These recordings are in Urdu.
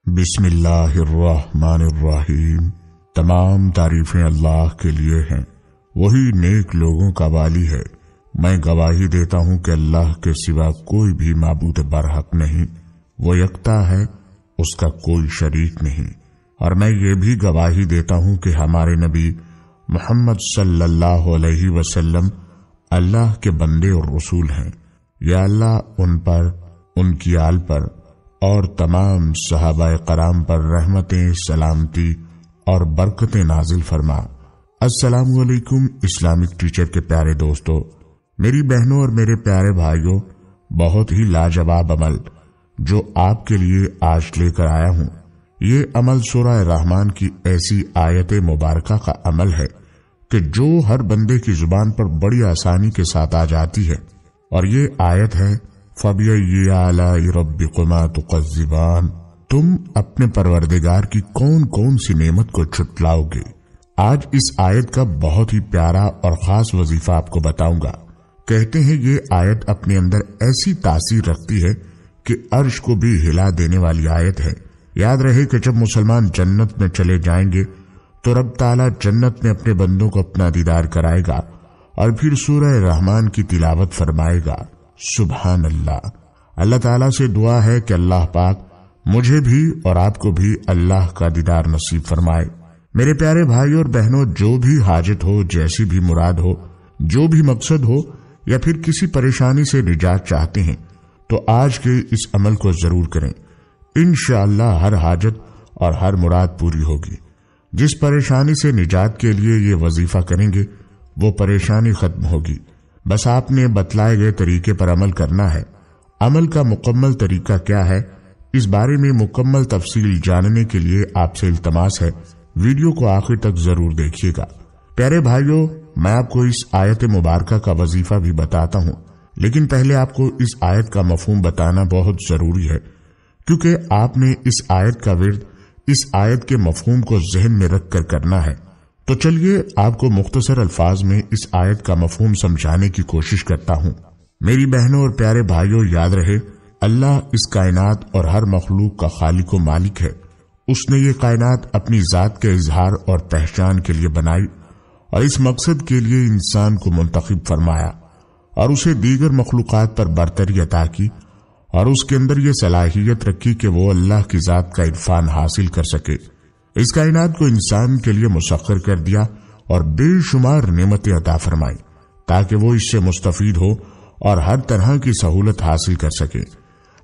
بسم اللہ الرحمن الرحیم۔ تمام تعریفیں اللہ کے لیے ہیں، وہی نیک لوگوں کا والی ہے۔ میں گواہی دیتا ہوں کہ اللہ کے سوا کوئی بھی معبود برحق نہیں، وہ یکتا ہے، اس کا کوئی شریک نہیں۔ اور میں یہ بھی گواہی دیتا ہوں کہ ہمارے نبی محمد صلی اللہ علیہ وسلم اللہ کے بندے اور رسول ہیں۔ یا اللہ ان پر، ان کی آل پر اور تمام صحابہ کرام پر رحمتیں، سلامتی اور برکتیں نازل فرما۔ السلام علیکم اسلامک ٹیچر کے پیارے دوستو، میری بہنوں اور میرے پیارے بھائیوں، بہت ہی لاجواب عمل جو آپ کے لیے آج لے کر آیا ہوں، یہ عمل سورہ رحمان کی ایسی آیت مبارکہ کا عمل ہے کہ جو ہر بندے کی زبان پر بڑی آسانی کے ساتھ آ جاتی ہے، اور یہ آیت ہے فَبِأَيِّ آلَاءِ رَبِّكُمَا تُكَذِّبَانِ۔ تم اپنے پروردگار کی کون کون سی نعمت کو چھٹلاؤ گے۔ آج اس آیت کا بہت ہی پیارا اور خاص وظیفہ آپ کو بتاؤں گا۔ کہتے ہیں یہ آیت اپنے اندر ایسی تاثیر رکھتی ہے کہ عرش کو بھی ہلا دینے والی آیت ہے۔ یاد رہے کہ جب مسلمان جنت میں چلے جائیں گے تو رب تعالیٰ جنت میں اپنے بندوں کو اپنا دیدار کرائے گا اور پھر سورہ رحمان کی تلاوت فرمائے گا۔ سبحان اللہ۔ اللہ تعالیٰ سے دعا ہے کہ اللہ پاک مجھے بھی اور آپ کو بھی اللہ کا دیدار نصیب فرمائے۔ میرے پیارے بھائی اور بہنوں، جو بھی حاجت ہو، جیسی بھی مراد ہو، جو بھی مقصد ہو، یا پھر کسی پریشانی سے نجات چاہتے ہیں تو آج کے اس عمل کو ضرور کریں۔ انشاءاللہ ہر حاجت اور ہر مراد پوری ہوگی۔ جس پریشانی سے نجات کے لیے یہ وظیفہ کریں گے وہ پریشانی ختم ہوگی۔ بس آپ نے بتلائے گئے طریقے پر عمل کرنا ہے۔ عمل کا مکمل طریقہ کیا ہے، اس بارے میں مکمل تفصیل جاننے کے لیے آپ سے التماس ہے ویڈیو کو آخر تک ضرور دیکھیے گا۔ پیارے بھائیوں، میں آپ کو اس آیت مبارکہ کا وظیفہ بھی بتاتا ہوں، لیکن پہلے آپ کو اس آیت کا مفہوم بتانا بہت ضروری ہے، کیونکہ آپ نے اس آیت کا ورد اس آیت کے مفہوم کو ذہن میں رکھ کر کرنا ہے۔ تو چلیے آپ کو مختصر الفاظ میں اس آیت کا مفہوم سمجھانے کی کوشش کرتا ہوں۔ میری بہنوں اور پیارے بھائیوں، یاد رہے اللہ اس کائنات اور ہر مخلوق کا خالق و مالک ہے۔ اس نے یہ کائنات اپنی ذات کے اظہار اور پہچان کے لیے بنائی اور اس مقصد کے لیے انسان کو منتخب فرمایا اور اسے دیگر مخلوقات پر برتری عطا کی اور اس کے اندر یہ صلاحیت رکھی کہ وہ اللہ کی ذات کا عرفان حاصل کر سکے۔ اس کائنات کو انسان کے لیے مسخر کر دیا اور بے شمار نعمتیں عطا فرمائی تاکہ وہ اس سے مستفید ہو اور ہر طرح کی سہولت حاصل کر سکے۔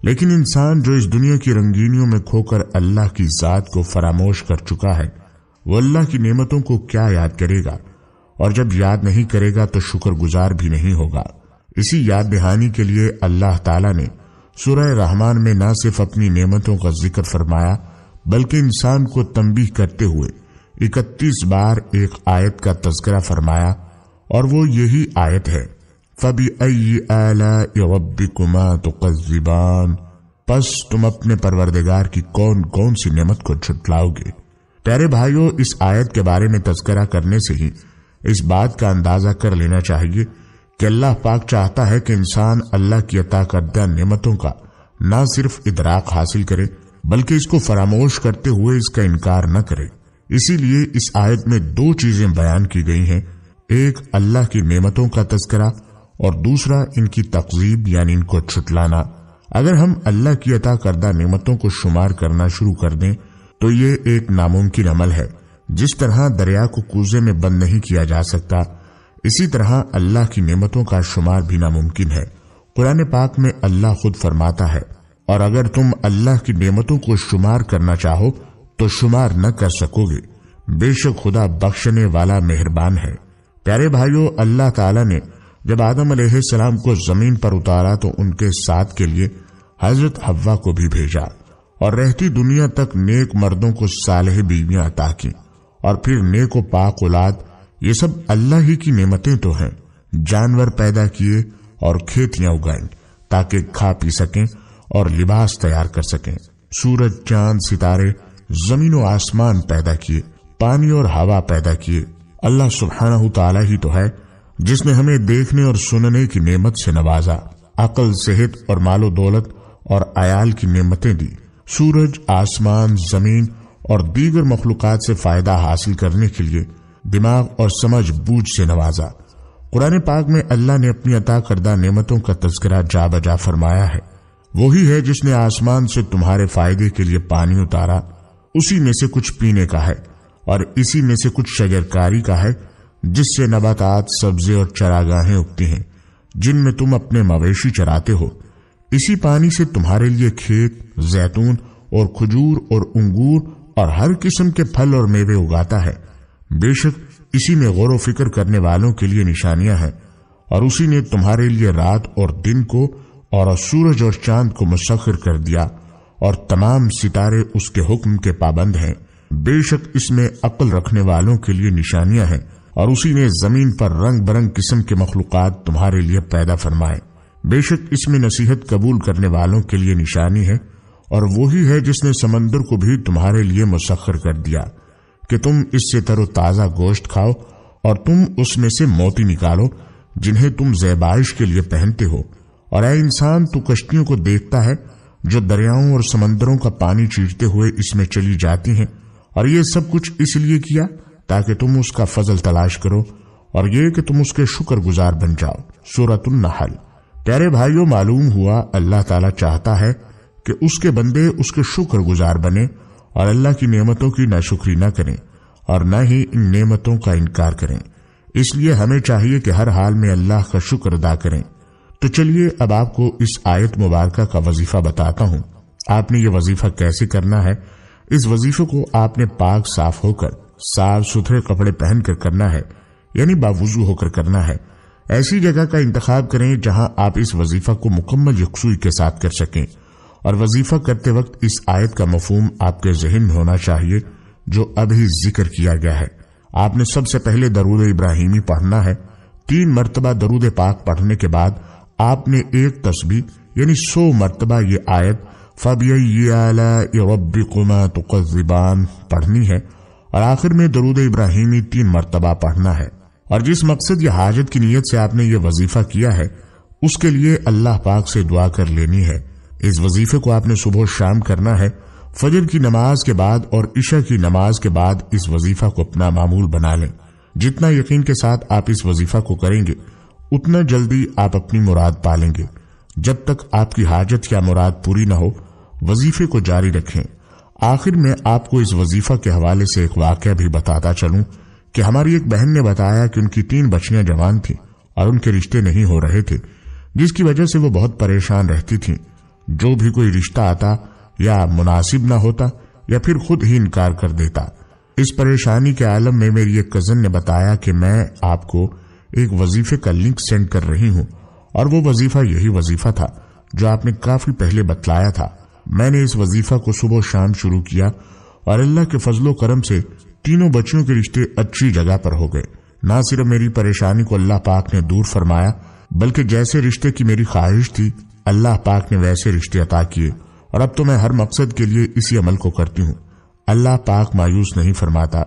لیکن انسان جو اس دنیا کی رنگینیوں میں کھو کر اللہ کی ذات کو فراموش کر چکا ہے، وہ اللہ کی نعمتوں کو کیا یاد کرے گا، اور جب یاد نہیں کرے گا تو شکر گزار بھی نہیں ہوگا۔ اسی یاد دہانی کے لیے اللہ تعالیٰ نے سورہ رحمان میں نہ صرف اپنی نعمتوں کا ذکر فرمایا بلکہ انسان کو تنبیہ کرتے ہوئے 31 بار ایک آیت کا تذکرہ فرمایا، اور وہ یہی آیت ہے فَبِأَيِّ آلَاءِ رَبِّكُمَا تُكَذِّبَانِ۔ پس تم اپنے پروردگار کی کون کون سی نعمت کو جھٹلاؤ گے۔ پیارے بھائیوں، اس آیت کے بارے میں تذکرہ کرنے سے ہی اس بات کا اندازہ کر لینا چاہیے کہ اللہ پاک چاہتا ہے کہ انسان اللہ کی عطا کردہ نعمتوں کا نہ صرف ادراک حاصل کرے بلکہ اس کو فراموش کرتے ہوئے اس کا انکار نہ کرے۔ اسی لیے اس آیت میں دو چیزیں بیان کی گئی ہیں، ایک اللہ کی نعمتوں کا تذکرہ اور دوسرا ان کی تقذیب یعنی ان کو چھٹلانا۔ اگر ہم اللہ کی عطا کردہ نعمتوں کو شمار کرنا شروع کر دیں تو یہ ایک ناممکن عمل ہے۔ جس طرح دریا کو کوزے میں بند نہیں کیا جا سکتا، اسی طرح اللہ کی نعمتوں کا شمار بھی ناممکن ہے۔ قرآن پاک میں اللہ خود فرماتا ہے، اور اگر تم اللہ کی نعمتوں کو شمار کرنا چاہو تو شمار نہ کر سکو گے، بے شک خدا بخشنے والا مہربان ہے۔ پیارے بھائیوں، اللہ تعالیٰ نے جب آدم علیہ السلام کو زمین پر اتارا تو ان کے ساتھ کے لیے حضرت حوا کو بھی بھیجا اور رہتی دنیا تک نیک مردوں کو صالح بیویاں عطا کی، اور پھر نیک و پاک اولاد۔ یہ سب اللہ ہی کی نعمتیں تو ہیں۔ جانور پیدا کیے اور کھیتیاں اگائیں تاکہ کھا پی سکیں اور لباس تیار کر سکیں۔ سورج، چاند، ستارے، زمین و آسمان پیدا کیے، پانی اور ہوا پیدا کیے۔ اللہ سبحانہ تعالیٰ ہی تو ہے جس نے ہمیں دیکھنے اور سننے کی نعمت سے نوازا، عقل، صحت اور مال و دولت اور عیال کی نعمتیں دی، سورج، آسمان، زمین اور دیگر مخلوقات سے فائدہ حاصل کرنے کے لیے دماغ اور سمجھ بوجھ سے نوازا۔ قرآن پاک میں اللہ نے اپنی عطا کردہ نعمتوں کا تذکرہ جا بجا فرمایا ہے۔ وہی ہے جس نے آسمان سے تمہارے فائدے کے لیے پانی اتارا، اسی میں سے کچھ پینے کا ہے اور اسی میں سے کچھ شجرکاری کا ہے جس سے نباتات، سبزے اور چراگاہیں اگتی ہیں جن میں تم اپنے مویشی چراتے ہو۔ اسی پانی سے تمہارے لیے کھیت، زیتون اور کھجور اور انگور اور ہر قسم کے پھل اور میوے اگاتا ہے۔ بے شک اسی میں غور و فکر کرنے والوں کے لیے نشانیاں ہیں، اور اسی نے تمہارے لیے رات اور دن کو اور سورج اور چاند کو مسخر کر دیا، اور تمام ستارے اس کے حکم کے پابند ہیں۔ بے شک اس میں عقل رکھنے والوں کے لیے نشانیاں ہیں، اور اسی نے زمین پر رنگ برنگ قسم کے مخلوقات تمہارے لیے پیدا فرمائے۔ بے شک اس میں نصیحت قبول کرنے والوں کے لیے نشانی ہے، اور وہی ہے جس نے سمندر کو بھی تمہارے لیے مسخر کر دیا کہ تم اس سے تر و تازہ گوشت کھاؤ، اور تم اس میں سے موتی نکالو جنہیں تم زیبائش کے لیے پہنتے ہو۔ اور اے انسان، تو کشتیوں کو دیکھتا ہے جو دریاؤں اور سمندروں کا پانی چیرتے ہوئے اس میں چلی جاتی ہیں، اور یہ سب کچھ اس لیے کیا تاکہ تم اس کا فضل تلاش کرو، اور یہ کہ تم اس کے شکر گزار بن جاؤ۔ سورۃ النحل۔ پیارے بھائیوں، معلوم ہوا اللہ تعالیٰ چاہتا ہے کہ اس کے بندے اس کے شکر گزار بنے اور اللہ کی نعمتوں کی ناشکری نہ کریں اور نہ ہی ان نعمتوں کا انکار کریں۔ اس لیے ہمیں چاہیے کہ ہر حال میں اللہ کا شکر ادا کریں۔ تو چلیے اب آپ کو اس آیت مبارکہ کا وظیفہ بتاتا ہوں۔ آپ نے یہ وظیفہ کیسے کرنا ہے۔ اس وظیفے کو آپ نے پاک صاف ہو کر، صاف ستھرے کپڑے پہن کر کرنا ہے، یعنی باوضو ہو کر کرنا ہے۔ ایسی جگہ کا انتخاب کریں جہاں آپ اس وظیفہ کو مکمل یکسوئی کے ساتھ کر سکیں، اور وظیفہ کرتے وقت اس آیت کا مفہوم آپ کے ذہن میں ہونا چاہیے جو ابھی ذکر کیا گیا ہے۔ آپ نے سب سے پہلے درود ابراہیمی پڑھنا ہے۔ 3 مرتبہ درود پاک پڑھنے کے بعد آپ نے ایک تسبیح یعنی 100 مرتبہ یہ آیت فَبِأَيِّ آلَاءِ رَبِّكُمَا تُكَذِّبَانِ پڑھنی ہے، اور آخر میں درود ابراہیمی 3 مرتبہ پڑھنا ہے۔ اور جس مقصد یا حاجت کی نیت سے آپ نے یہ وظیفہ کیا ہے اس کے لیے اللہ پاک سے دعا کر لینی ہے۔ اس وظیفے کو آپ نے صبح و شام کرنا ہے۔ فجر کی نماز کے بعد اور عشاء کی نماز کے بعد اس وظیفہ کو اپنا معمول بنا لیں۔ جتنا یقین کے ساتھ آپ اس وظیفہ کو کریں گے اتنا جلدی آپ اپنی مراد پالیں گے۔ جب تک آپ کی حاجت یا مراد پوری نہ ہو وظیفے کو جاری رکھیں۔ آخر میں آپ کو اس وظیفہ کے حوالے سے ایک واقعہ بھی بتاتا چلوں کہ ہماری ایک بہن نے بتایا کہ ان کی 3 بچیاں جوان تھیں اور ان کے رشتے نہیں ہو رہے تھے، جس کی وجہ سے وہ بہت پریشان رہتی تھیں۔ جو بھی کوئی رشتہ آتا یا مناسب نہ ہوتا یا پھر خود ہی انکار کر دیتا۔ اس پریشانی کے عالم میں میری ایک کزن نے بتایا کہ میں آپ کو ایک وظیفے کا لنک سینڈ کر رہی ہوں، اور وہ وظیفہ یہی وظیفہ تھا جو آپ نے کافی پہلے بتلایا تھا۔ میں نے اس وظیفہ کو صبح و شام شروع کیا، اور اللہ کے فضل و کرم سے تینوں بچیوں کے رشتے اچھی جگہ پر ہو گئے۔ نہ صرف میری پریشانی کو اللہ پاک نے دور فرمایا، بلکہ جیسے رشتے کی میری خواہش تھی اللہ پاک نے ویسے رشتے عطا کیے، اور اب تو میں ہر مقصد کے لیے اسی عمل کو کرتی ہوں۔ اللہ پاک مایوس نہیں فرماتا۔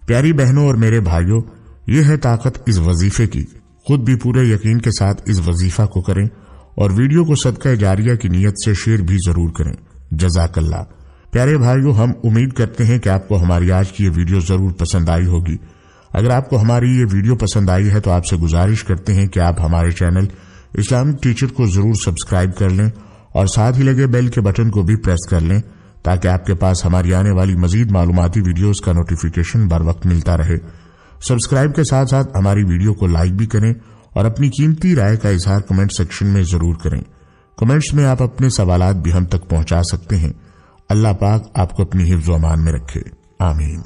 پیاری بہنوں اور میرے بھائیوں، یہ ہے طاقت اس وظیفے کی۔ خود بھی پورے یقین کے ساتھ اس وظیفہ کو کریں، اور ویڈیو کو صدقہ جاریہ کی نیت سے شیئر بھی ضرور کریں۔ جزاک اللہ۔ پیارے بھائیوں، ہم امید کرتے ہیں کہ آپ کو ہماری آج کی یہ ویڈیو ضرور پسند آئی ہوگی۔ اگر آپ کو ہماری یہ ویڈیو پسند آئی ہے تو آپ سے گزارش کرتے ہیں کہ آپ ہمارے چینل اسلامک ٹیچر کو ضرور سبسکرائب کر لیں، اور ساتھ ہی لگے بیل کے بٹن کو بھی پریس کر لیں تاکہ آپ کے پاس ہماری آنے والی مزید معلوماتی ویڈیوز کا نوٹیفیکیشن بر وقت ملتا رہے۔ سبسکرائب کے ساتھ ساتھ ہماری ویڈیو کو لائک بھی کریں، اور اپنی قیمتی رائے کا اظہار کمنٹ سیکشن میں ضرور کریں۔ کمنٹس میں آپ اپنے سوالات بھی ہم تک پہنچا سکتے ہیں۔ اللہ پاک آپ کو اپنی حفظ و امان میں رکھے۔ آمین۔